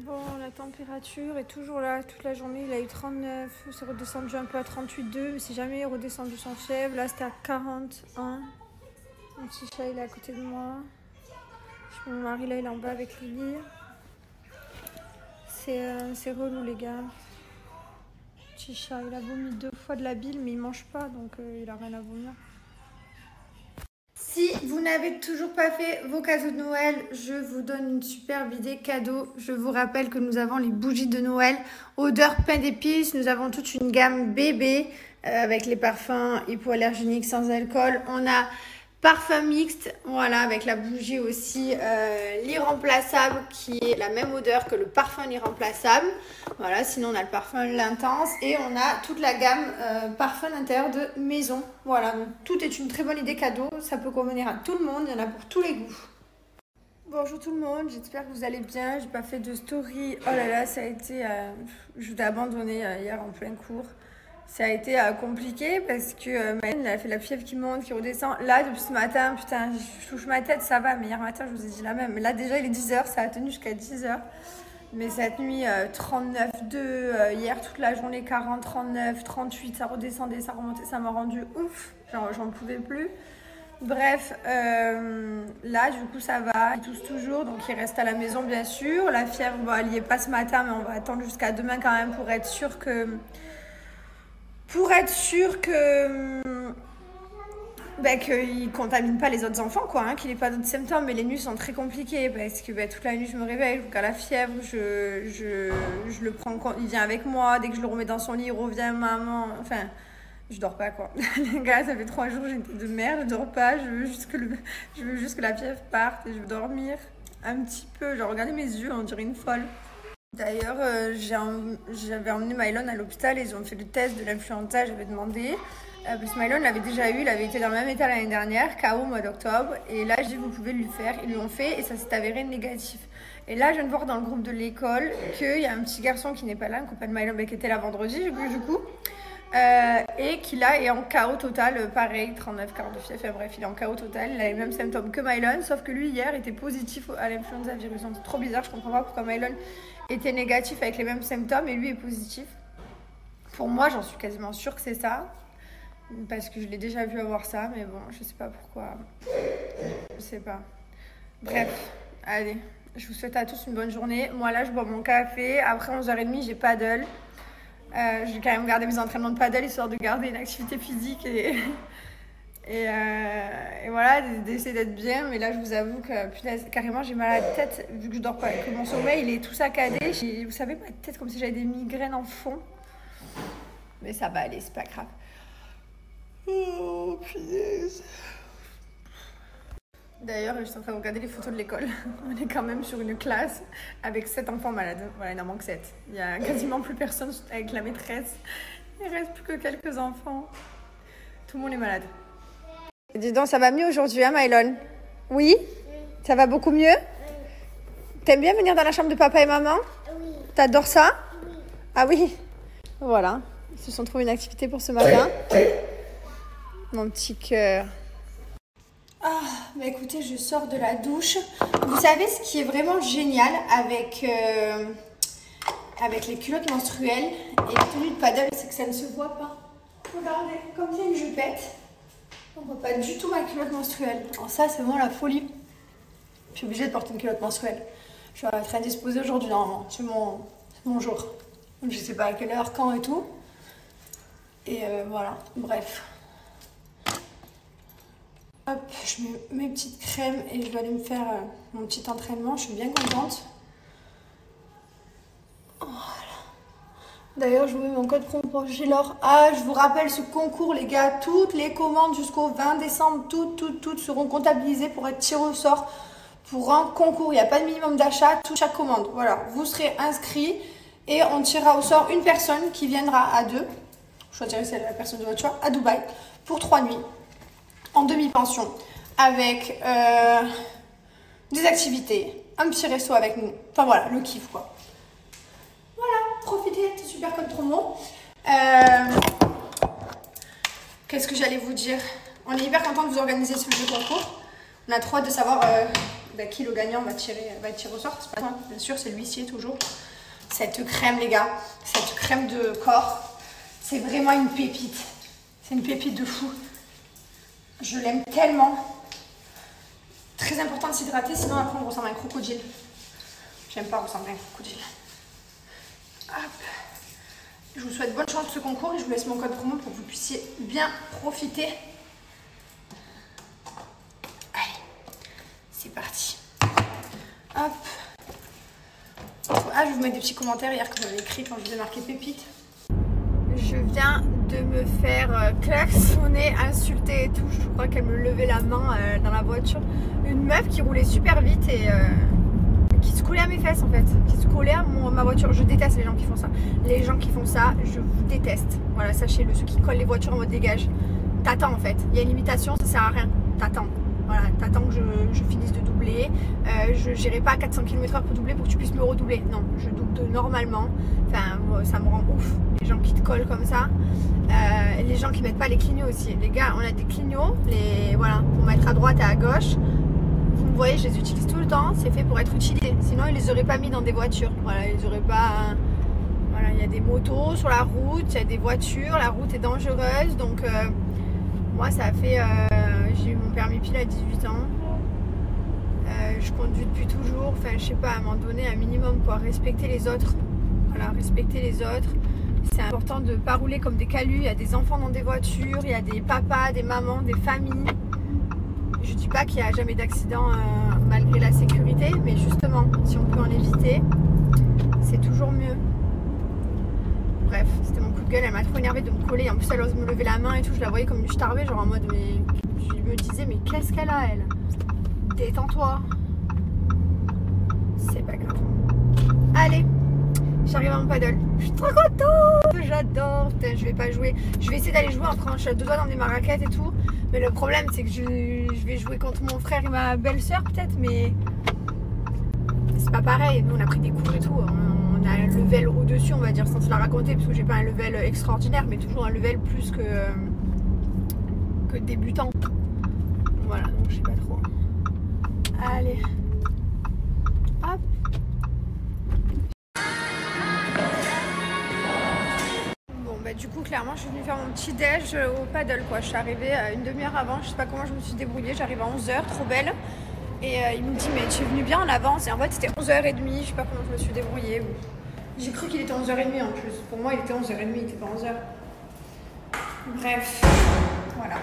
Bon, la température est toujours là toute la journée. Il a eu 39, c'est redescendu un peu à 38,2, mais c'est jamais redescendu sans fièvre. Là, c'était à 41. Mon petit chat, il est à côté de moi. Mon mari, là, il est en bas avec Lily. C'est relou, les gars. Petit chat, il a vomi 2 fois de la bile, mais il mange pas, donc il a rien à vomir. Si vous n'avez toujours pas fait vos cadeaux de Noël, je vous donne une superbe idée cadeau. Je vous rappelle que nous avons les bougies de Noël, odeur pain d'épices. Nous avons toute une gamme bébé avec les parfums hypoallergéniques sans alcool. On a parfum mixte, voilà, avec la bougie aussi l'irremplaçable qui est la même odeur que le parfum l'irremplaçable. Voilà, sinon on a le parfum l'intense et on a toute la gamme parfum d'intérieur de maison. Voilà, donc tout est une très bonne idée cadeau, ça peut convenir à tout le monde, il y en a pour tous les goûts. Bonjour tout le monde, j'espère que vous allez bien. J'ai pas fait de story, oh là là, ça a été, je vous ai abandonné hier en plein cours. Ça a été compliqué parce que Maëlle a fait la fièvre qui monte, qui redescend. Là, depuis ce matin, putain, je touche ma tête, ça va. Mais hier matin, je vous ai dit la même. Mais là, déjà, il est 10h, ça a tenu jusqu'à 10h. Mais cette nuit, 39,2. Hier, toute la journée, 40, 39, 38. Ça redescendait, ça remontait. Ça m'a rendu ouf. J'en pouvais plus. Bref, là, du coup, ça va. Il tousse toujours, donc il reste à la maison, bien sûr. La fièvre, bon, elle n'y est pas ce matin, mais on va attendre jusqu'à demain quand même pour être sûr que... qu'il ne contamine pas les autres enfants, quoi, hein, qu'il n'ait pas d'autres symptômes. Mais les nuits sont très compliquées parce que toute la nuit je me réveille, jusqu'à la fièvre, je le prends, il vient avec moi, dès que je le remets dans son lit, il revient, maman, enfin, je dors pas, quoi. Les gars, ça fait 3 jours, j'ai une tête de merde, je dors pas, je veux juste que la fièvre parte et je veux dormir un petit peu, genre regardez mes yeux, on dirait une folle. D'ailleurs, j'avais emmené Mylon à l'hôpital et ils ont fait le test de l'influenza, j'avais demandé. Parce que Mylon l'avait déjà eu, il avait été dans le même état l'année dernière, KO au mois d'octobre. Et là, je dis, vous pouvez lui faire. Ils lui ont fait et ça s'est avéré négatif. Et là, je viens de voir dans le groupe de l'école qu'il y a un petit garçon qui n'est pas là, un copain de Mylon, qui était là vendredi, du coup. Et qui là est en KO total, pareil, 39, 40 de fièvre, enfin, bref, il est en KO total, il a les mêmes symptômes que Mylon, sauf que lui hier était positif à l'influenza virus. Donc c'est trop bizarre, je comprends pas pourquoi Mylon était négatif avec les mêmes symptômes et lui est positif. Pour moi, j'en suis quasiment sûre que c'est ça, parce que je l'ai déjà vu avoir ça, mais bon, je sais pas pourquoi, je sais pas. Bref, allez, je vous souhaite à tous une bonne journée. Moi là, je bois mon café, après 11h30, j'ai paddle. Je vais quand même garder mes entraînements de paddle histoire de garder une activité physique et voilà, d'essayer d'être bien. Mais là, je vous avoue que punaise, carrément, j'ai mal à la tête vu que je dors pas, que mon sommeil il est tout saccadé. Vous savez, ma tête comme si j'avais des migraines en fond. Mais ça va aller, c'est pas grave. Oh, punaise. D'ailleurs, je suis en train de regarder les photos de l'école. On est quand même sur une classe avec 7 enfants malades. Voilà, il en manque 7. Il n'y a quasiment plus personne avec la maîtresse. Il ne reste plus que quelques enfants. Tout le monde est malade. Dis donc, ça va mieux aujourd'hui, hein, Mylon? Oui? Ça va beaucoup mieux? T'aimes bien venir dans la chambre de papa et maman? Oui. T'adores ça? Oui. Ah oui? Voilà. Ils se sont trouvés une activité pour ce matin. Mon petit cœur. Ah, bah écoutez, je sors de la douche. Vous savez ce qui est vraiment génial avec les culottes menstruelles et les tenues de paddle, c'est que ça ne se voit pas. Regardez, comme il y a une jupette, on ne voit pas du tout ma culotte menstruelle. Alors ça, c'est vraiment la folie. Je suis obligée de porter une culotte menstruelle. Je suis très indisposée aujourd'hui, normalement. C'est mon jour. Donc, je ne sais pas à quelle heure, quand et tout. Et voilà, bref. Hop, je mets mes petites crèmes et je vais aller me faire mon petit entraînement. Je suis bien contente. Voilà. D'ailleurs, je vous mets mon code promo Gilor. Ah, je vous rappelle ce concours, les gars. Toutes les commandes jusqu'au 20 décembre, toutes seront comptabilisées pour être tirées au sort pour un concours. Il n'y a pas de minimum d'achat, chaque commande. Voilà, vous serez inscrits et on tirera au sort une personne qui viendra à 2. Je choisirai celle la personne de votre choix à Dubaï pour 3 nuits. En demi-pension, avec des activités, un petit resto avec nous. Enfin voilà, le kiff quoi. Voilà, profitez de ce super code promo. Qu'est-ce que j'allais vous dire? On est hyper content de vous organiser ce jeu concours. On a trop hâte de savoir bah, qui le gagnant va tirer au sort. C'est pas moi, bien sûr, c'est l'huissier toujours. Cette crème, les gars, cette crème de corps, c'est vraiment une pépite. C'est une pépite de fou. Je l'aime tellement. Très important de s'hydrater, sinon après on ressemble à un crocodile. J'aime pas ressembler à un crocodile. Hop. Je vous souhaite bonne chance pour ce concours et je vous laisse mon code promo pour que vous puissiez bien profiter. Allez, c'est parti. Hop. Ah, je vais vous mettre des petits commentaires hier que j'avais écrit quand je vous ai marqué pépite. Je viens de me faire klaxonner, insulter et tout. Je crois qu'elle me levait la main dans la voiture. Une meuf qui roulait super vite et qui se collait à mes fesses en fait. Qui se collait à ma voiture. Je déteste les gens qui font ça. Les gens qui font ça, je vous déteste. Voilà, sachez-le. Ceux qui collent les voitures en mode dégage. T'attends en fait. Il y a une limitation, ça sert à rien. T'attends. Voilà, t'attends que je finisse de doubler. Je n'irai pas à 400 km/h pour doubler pour que tu puisses me redoubler. Non, je double normalement. Enfin, ça me rend ouf. Les gens qui te collent comme ça. Les gens qui mettent pas les clignots aussi. Les gars, on a des clignots. Voilà, pour mettre à droite et à gauche. Vous me voyez, je les utilise tout le temps. C'est fait pour être utilisé. Sinon, ils les auraient pas mis dans des voitures. Voilà, ils auraient pas. Voilà, il y a des motos sur la route, il y a des voitures. La route est dangereuse. Donc, moi, ça fait. J'ai eu mon permis pile à 18 ans. Je conduis depuis toujours. Enfin, je sais pas, à un moment donné, un minimum, quoi. Respecter les autres. Voilà, respecter les autres. C'est important de ne pas rouler comme des calus. Il y a des enfants dans des voitures, il y a des papas, des mamans, des familles. Je dis pas qu'il n'y a jamais d'accident malgré la sécurité, mais justement, si on peut en éviter, c'est toujours mieux. Bref, c'était mon coup de gueule. Elle m'a trop énervée de me coller. En plus, elle ose me lever la main et tout. Je la voyais comme une starbée, genre en mode, mais je me disais, mais qu'est-ce qu'elle a, elle? Détends-toi. C'est pas grave. Allez, j'arrive à mon paddle. Je suis trop contente. J'adore. Putain, je vais pas jouer. Je vais essayer d'aller jouer en prenant deux doigts dans des raquettes et tout. Mais le problème, c'est que je vais jouer contre mon frère et ma belle-sœur, peut-être. Mais c'est pas pareil. Nous, on a pris des cours et tout. On a un level au-dessus, on va dire, sans se la raconter. Parce que j'ai pas un level extraordinaire, mais toujours un level plus que débutant. Voilà, donc je sais pas trop. Allez. Hop. Bon, bah du coup, clairement, je suis venue faire mon petit déj au paddle, quoi. Je suis arrivée une demi-heure avant. Je sais pas comment je me suis débrouillée. J'arrive à 11 h, trop belle. Et il me dit, mais tu es venue bien en avance. Et en fait, c'était 11 h 30. Je sais pas comment je me suis débrouillée. J'ai cru qu'il était 11 h 30 en plus. Pour moi, il était 11 h 30, il était pas 11 h. Bref, voilà.